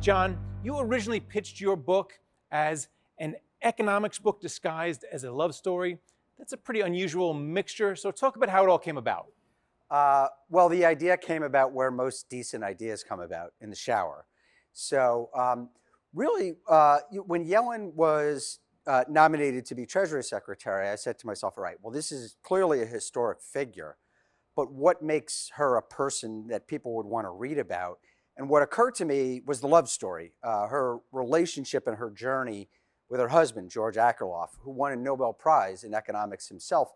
Jon, you originally pitched your book as an economics book disguised as a love story. That's a pretty unusual mixture. So talk about how it all came about. Well, the idea came about where most decent ideas come about, in the shower. So really, when Yellen was nominated to be Treasury Secretary, I said to myself, all right, well, this is clearly a historic figure, but what makes her a person that people would want to read about? And what occurred to me was the love story, her relationship and her journey with her husband, George Akerlof, who won a Nobel Prize in economics himself.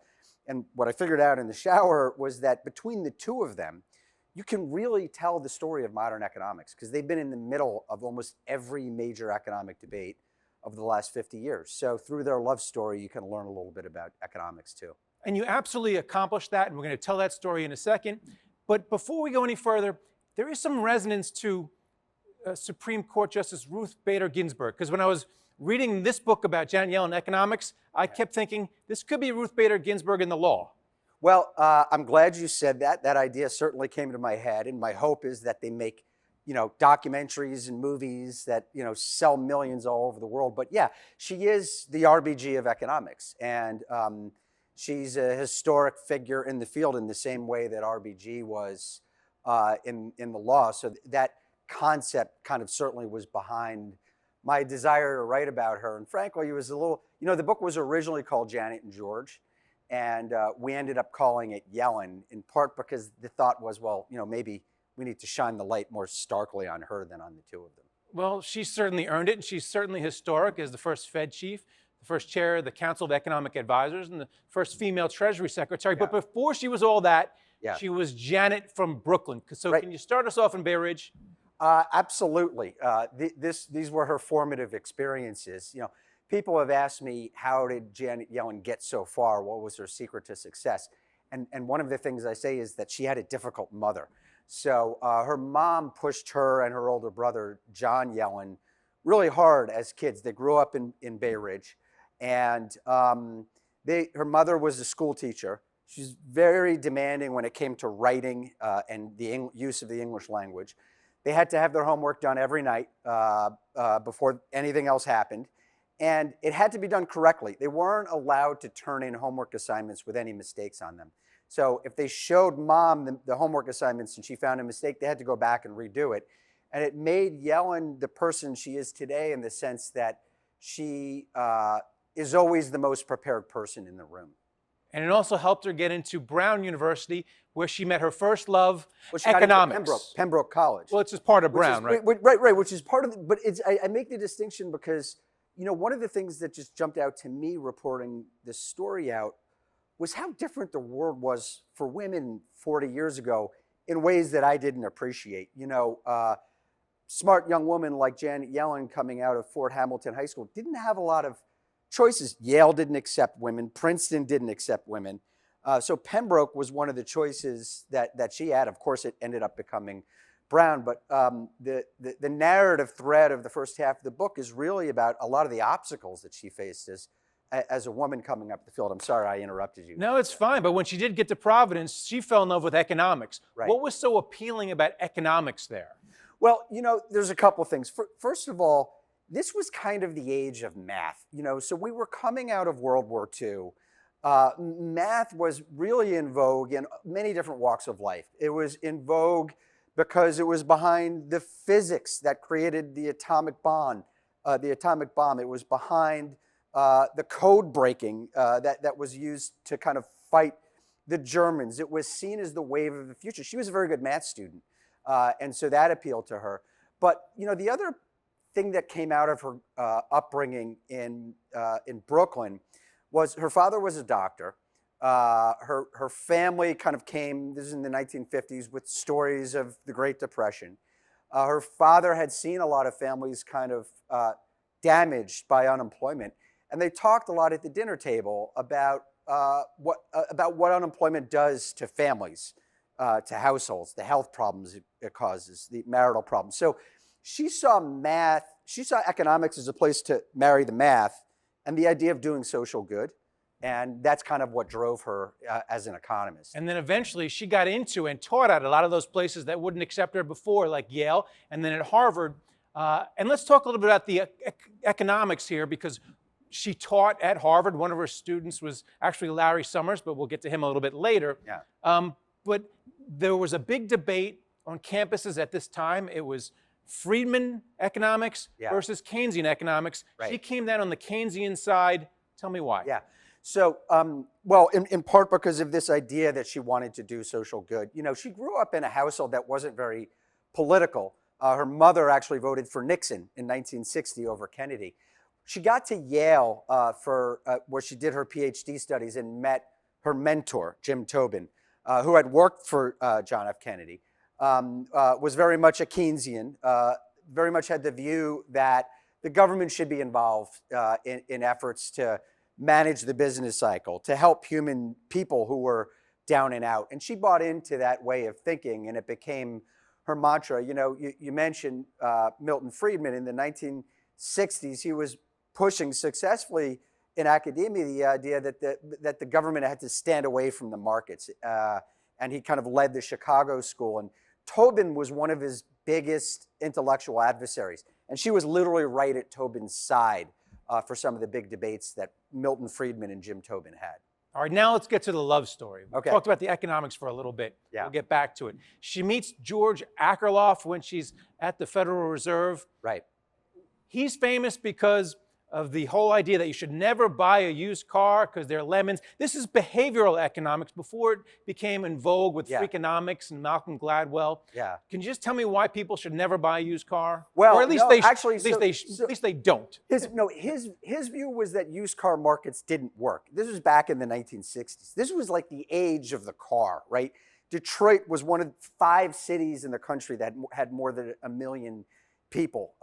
And what I figured out in the shower was that between the two of them, you can really tell the story of modern economics, because they've been in the middle of almost every major economic debate of the last 50 years. So through their love story, you can learn a little bit about economics too. And you absolutely accomplished that, and we're going to tell that story in a second. But before we go any further, there is some resonance to Supreme Court Justice Ruth Bader Ginsburg, because when I was reading this book about Janet Yellen economics, I kept thinking this could be Ruth Bader Ginsburg in the law. Well, I'm glad you said that. That idea certainly came to my head, and my hope is that they make, documentaries and movies that, sell millions all over the world. But yeah, she is the RBG of economics, and she's a historic figure in the field in the same way that RBG was in the law. So that concept kind of certainly was behind my desire to write about her. And frankly, it was a little, the book was originally called Janet and George, and we ended up calling it Yellen, in part because the thought was, well, maybe we need to shine the light more starkly on her than on the two of them. Well, she certainly earned it, and she's certainly historic as the first Fed chief, the first chair of the Council of Economic Advisors, and the first female Treasury Secretary. Yeah. But before she was all that, she was Janet from Brooklyn. So Can you start us off in Bay Ridge? Absolutely. These were her formative experiences. People have asked me, how did Janet Yellen get so far? What was her secret to success? And one of the things I say is that she had a difficult mother. So her mom pushed her and her older brother, Jon Yellen, really hard as kids. They grew up in Bay Ridge, and her mother was a school teacher. She's very demanding when it came to writing and the use of the English language. They had to have their homework done every night before anything else happened. And it had to be done correctly. They weren't allowed to turn in homework assignments with any mistakes on them. So if they showed mom the homework assignments and she found a mistake, they had to go back and redo it. And it made Yellen the person she is today, in the sense that she is always the most prepared person in the room. And it also helped her get into Brown University, where she met her first love, economics. Pembroke College. Well, it's just part of Brown, right? Right, which is part of it. But I make the distinction because, one of the things that just jumped out to me reporting this story out was how different the world was for women 40 years ago in ways that I didn't appreciate. Smart young woman like Janet Yellen coming out of Fort Hamilton High School didn't have a lot of choices. Yale didn't accept women. Princeton didn't accept women. So Pembroke was one of the choices that she had. Of course, it ended up becoming Brown. But the narrative thread of the first half of the book is really about a lot of the obstacles that she faced as a woman coming up the field. I'm sorry I interrupted you. No, it's fine. But when she did get to Providence, she fell in love with economics. Right. What was so appealing about economics there? Well, there's a couple of things. First of all, this was kind of the age of math. So we were coming out of World War II. Math was really in vogue in many different walks of life. It was in vogue because it was behind the physics that created the atomic bomb. It was behind the code breaking that was used to kind of fight the Germans. It was seen as the wave of the future. She was a very good math student, and so that appealed to her. But the other thing that came out of her upbringing in Brooklyn was her father was a doctor. Her family kind of came, this is in the 1950s, with stories of the Great Depression. Her father had seen a lot of families kind of damaged by unemployment. And they talked a lot at the dinner table about what unemployment does to families, to households, the health problems it causes, the marital problems. So she saw economics as a place to marry the math and the idea of doing social good. And that's kind of what drove her as an economist. And then eventually she got into and taught at a lot of those places that wouldn't accept her before, like Yale. And then at Harvard, And let's talk a little bit about the economics here, because she taught at Harvard. One of her students was actually Larry Summers, but we'll get to him a little bit later. Yeah. But there was a big debate on campuses at this time. It was Friedman economics versus Keynesian economics. Right. She came down on the Keynesian side. Tell me why. Yeah. So, well, in part because of this idea that she wanted to do social good. You know, she grew up in a household that wasn't very political. Her mother actually voted for Nixon in 1960 over Kennedy. She got to Yale where she did her PhD studies and met her mentor, Jim Tobin, who had worked for John F. Kennedy, was very much a Keynesian, very much had the view that the government should be involved in efforts to manage the business cycle, to help human people who were down and out. And she bought into that way of thinking, and it became her mantra. You know, you mentioned Milton Friedman. In the 1960s, he was pushing successfully in academia the idea that the government had to stand away from the markets. And he kind of led the Chicago school. And Tobin was one of his biggest intellectual adversaries. And she was literally right at Tobin's side for some of the big debates that Milton Friedman and Jim Tobin had. All right, now let's get to the love story. We Okay. talked about the economics for a little bit. Yeah. We'll get back to it. She meets George Akerlof when she's at the Federal Reserve. Right. He's famous because of the whole idea that you should never buy a used car because they're lemons. This is behavioral economics before it became in vogue with Freakonomics and Malcolm Gladwell. Yeah. Can you just tell me why people should never buy a used car? Well, or at least no, they actually, at least they don't. His view was that used car markets didn't work. This was back in the 1960s. This was like the age of the car, right? Detroit was one of 5 cities in the country that had more than 1 million people.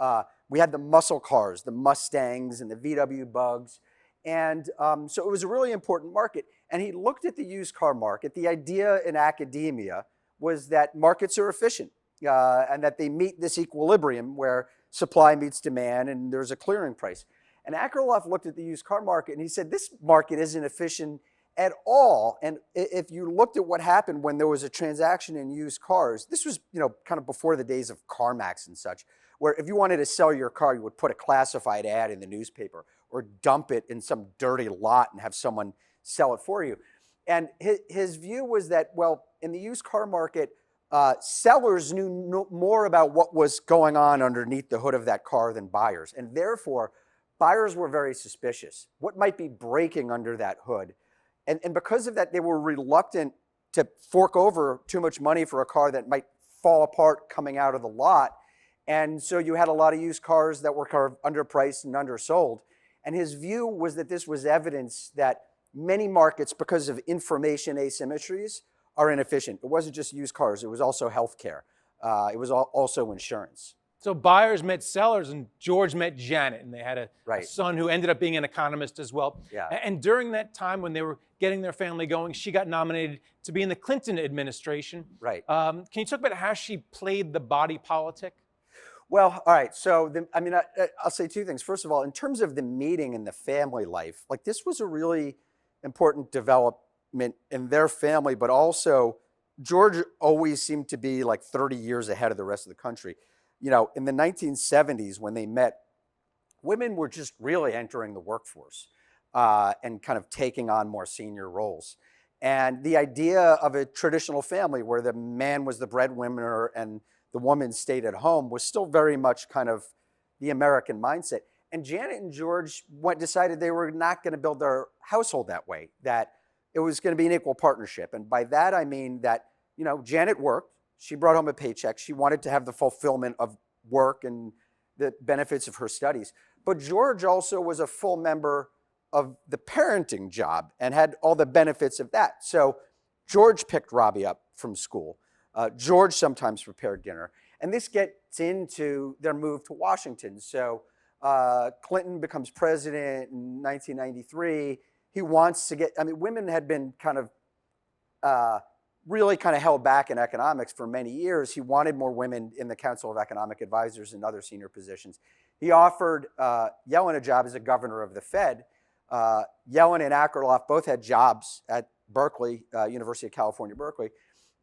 We had the muscle cars, the Mustangs and the VW Bugs. And so it was a really important market. And he looked at the used car market. The idea in academia was that markets are efficient and that they meet this equilibrium where supply meets demand and there's a clearing price. And Akerlof looked at the used car market and he said, this market isn't efficient at all. And if you looked at what happened when there was a transaction in used cars, this was, kind of before the days of CarMax and such, where if you wanted to sell your car, you would put a classified ad in the newspaper or dump it in some dirty lot and have someone sell it for you. And his view was that, well, in the used car market, sellers knew more about what was going on underneath the hood of that car than buyers. And therefore, buyers were very suspicious. What might be breaking under that hood? And because of that, they were reluctant to fork over too much money for a car that might fall apart coming out of the lot. And so you had a lot of used cars that were kind of underpriced and undersold. And his view was that this was evidence that many markets, because of information asymmetries, are inefficient. It wasn't just used cars, it was also healthcare. It was also insurance. So buyers met sellers and George met Janet, and they had a son who ended up being an economist as well. Yeah. And during that time when they were getting their family going, she got nominated to be in the Clinton administration. Right. Can you talk about how she played the body politic? Well, all right. So, I'll say 2 things. First of all, in terms of the meeting and the family life, like this was a really important development in their family, but also George always seemed to be like 30 years ahead of the rest of the country. In the 1970s when they met, women were just really entering the workforce and kind of taking on more senior roles. And the idea of a traditional family where the man was the breadwinner and the woman stayed at home was still very much kind of the American mindset. And Janet and George decided they were not going to build their household that way, that it was going to be an equal partnership. And by that, I mean that, Janet worked. She brought home a paycheck. She wanted to have the fulfillment of work and the benefits of her studies. But George also was a full member of the parenting job and had all the benefits of that. So George picked Robbie up from school. George sometimes prepared dinner. And this gets into their move to Washington. So Clinton becomes president in 1993. He wants to women had been kind of really kind of held back in economics for many years. He wanted more women in the Council of Economic Advisors and other senior positions. He offered Yellen a job as a governor of the Fed. Yellen and Akerlof both had jobs at Berkeley, University of California, Berkeley.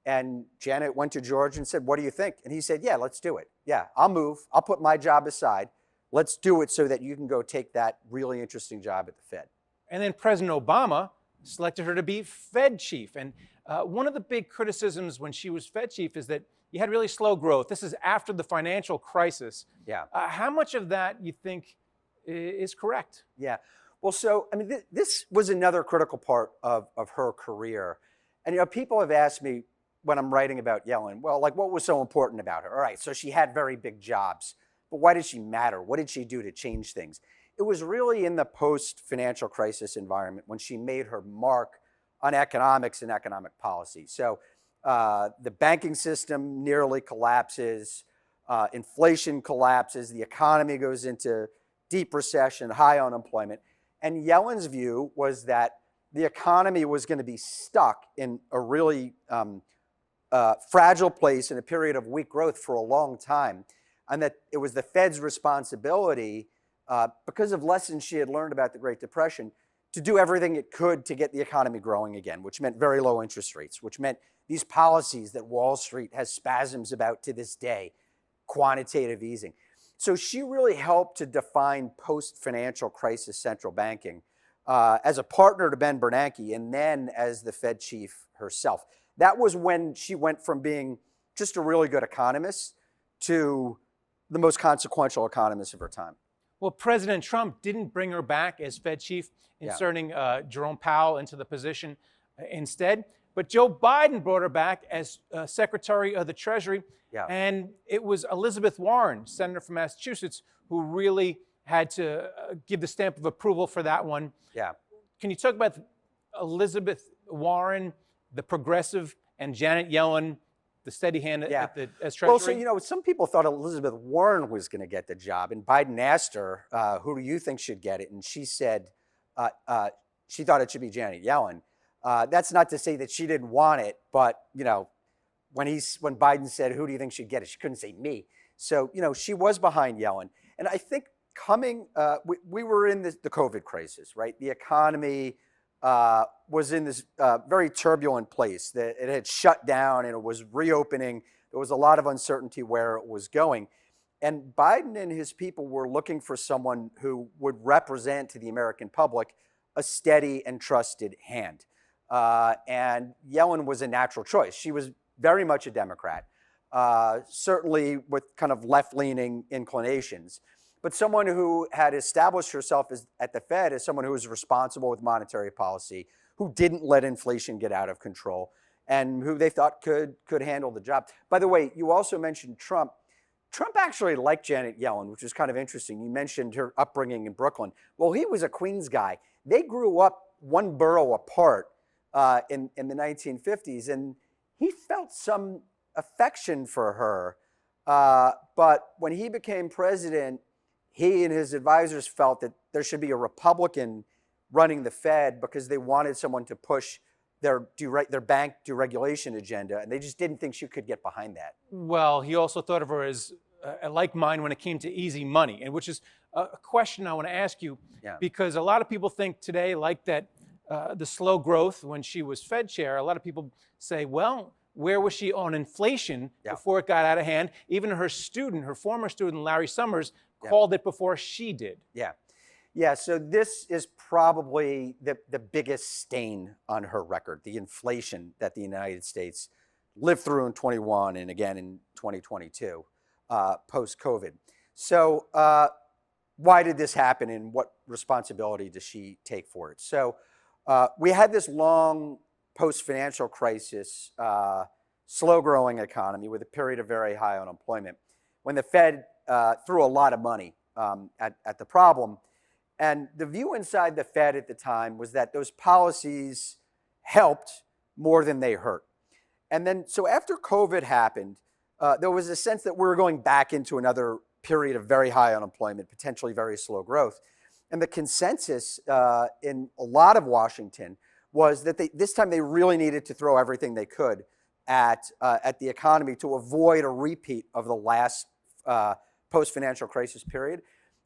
And Janet went to George and said, what do you think? And he said, yeah, let's do it. Yeah, I'll move. I'll put my job aside. Let's do it so that you can go take that really interesting job at the Fed. And then President Obama selected her to be Fed chief. And one of the big criticisms when she was Fed chief is that you had really slow growth. This is after the financial crisis. Yeah. How much of that you think is correct? Yeah. Well, so, I mean, this was another critical part of her career. And, people have asked me when I'm writing about Yellen, well, like, what was so important about her? All right, so she had very big jobs, but why did she matter? What did she do to change things? It was really in the post-financial crisis environment when she made her mark on economics and economic policy. So the banking system nearly collapses, inflation collapses, the economy goes into deep recession, high unemployment. And Yellen's view was that the economy was going to be stuck in a really fragile place in a period of weak growth for a long time, and that it was the Fed's responsibility, because of lessons she had learned about the Great Depression, to do everything it could to get the economy growing again, which meant very low interest rates, which meant these policies that Wall Street has spasms about to this day, quantitative easing. So she really helped to define post-financial crisis central banking as a partner to Ben Bernanke and then as the Fed chief herself. That was when she went from being just a really good economist to the most consequential economist of her time. Well, President Trump didn't bring her back as Fed chief, inserting Jerome Powell into the position instead. But Joe Biden brought her back as Secretary of the Treasury. Yeah. And it was Elizabeth Warren, Senator from Massachusetts, who really had to give the stamp of approval for that one. Yeah. Can you talk about Elizabeth Warren, the progressive, and Janet Yellen, the steady hand as Treasury? Well, so, some people thought Elizabeth Warren was going to get the job, and Biden asked her, who do you think should get it? And she said she thought it should be Janet Yellen. That's not to say that she didn't want it, but, when Biden said, who do you think should get it? She couldn't say me. So, she was behind Yellen. And I think we were in the COVID crisis, right? The economy was in this very turbulent place. That it had shut down and it was reopening. There was a lot of uncertainty where it was going. And Biden and his people were looking for someone who would represent to the American public a steady and trusted hand. And Yellen was a natural choice. She was very much a Democrat, certainly with kind of left-leaning inclinations, but someone who had established herself at the Fed as someone who was responsible with monetary policy, who didn't let inflation get out of control, and who they thought could handle the job. By the way, you also mentioned Trump. Trump actually liked Janet Yellen, which is kind of interesting. You mentioned her upbringing in Brooklyn. Well, he was a Queens guy. They grew up one borough apart in the 1950s, and he felt some affection for her. But when he became president, he and his advisors felt that there should be a Republican running the Fed because they wanted someone to push their bank deregulation agenda, and they just didn't think she could get behind that. Well, he also thought of her as a like mind when it came to easy money, and which is a question I want to ask you, because a lot of people think today, like that, the slow growth when she was Fed chair, a lot of people say, well, where was she on inflation before it got out of hand? Even her former student, Larry Summers, called it before she did. Yeah, so this is probably the biggest stain on her record, the inflation that the United States lived through in 21 and again in 2022, post-COVID. So why did this happen and what responsibility does she take for it? So we had this long post-financial crisis, slow-growing economy with a period of very high unemployment when the Fed threw a lot of money at the problem. And the view inside the Fed at the time was that those policies helped more than they hurt. And then, so after COVID happened, there was a sense that we were going back into another period of very high unemployment, potentially very slow growth. And the consensus in a lot of Washington was that this time they really needed to throw everything they could at the economy to avoid a repeat of the last post-financial crisis period.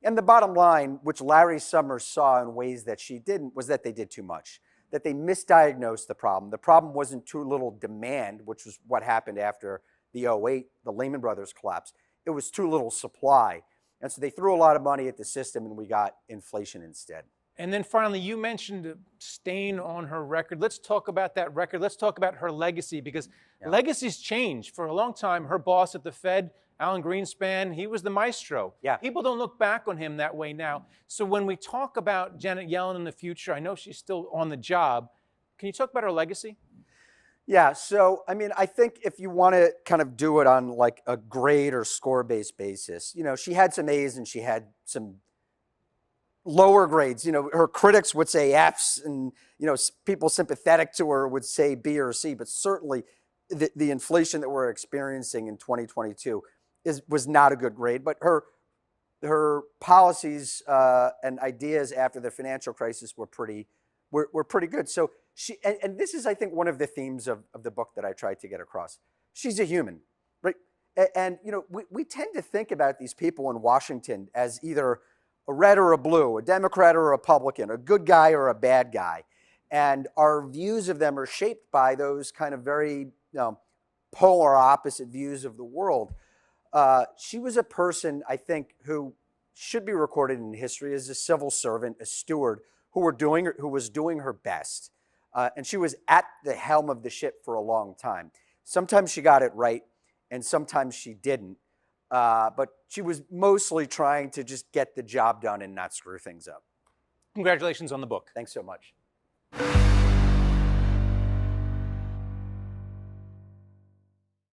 And the bottom line, which Larry Summers saw in ways that she didn't, was that they did too much. that they misdiagnosed the problem. The problem wasn't too little demand, which was what happened after the '08, the Lehman Brothers collapse. It was too little supply. And so they threw a lot of money at the system and we got inflation instead. And then finally, you mentioned a stain on her record. Let's talk about that record. Let's talk about her legacy, because legacies change. For a long time, her boss at the Fed, Alan Greenspan, he was the maestro. Yeah. People don't look back on him that way now. So when we talk about Janet Yellen in the future, I know she's still on the job. Can you talk about her legacy? Yeah, so I mean, I think if you want to kind of do it on like a grade or score-based basis, she had some A's and she had some lower grades. Her critics would say F's, and people sympathetic to her would say B or C. But certainly, the inflation that we're experiencing in 2022 was not a good grade. But her policies and ideas after the financial crisis were pretty good. So she and this is, I think, one of the themes of the book that I tried to get across. She's a human, right? And we tend to think about these people in Washington as either a red or a blue, a Democrat or a Republican, a good guy or a bad guy. And our views of them are shaped by those kind of very polar opposite views of the world. She was a person, I think, who should be recorded in history as a civil servant, a steward, who was doing her best. And she was at the helm of the ship for a long time. Sometimes she got it right, and sometimes she didn't. But she was mostly trying to just get the job done and not screw things up. Congratulations on the book. Thanks so much.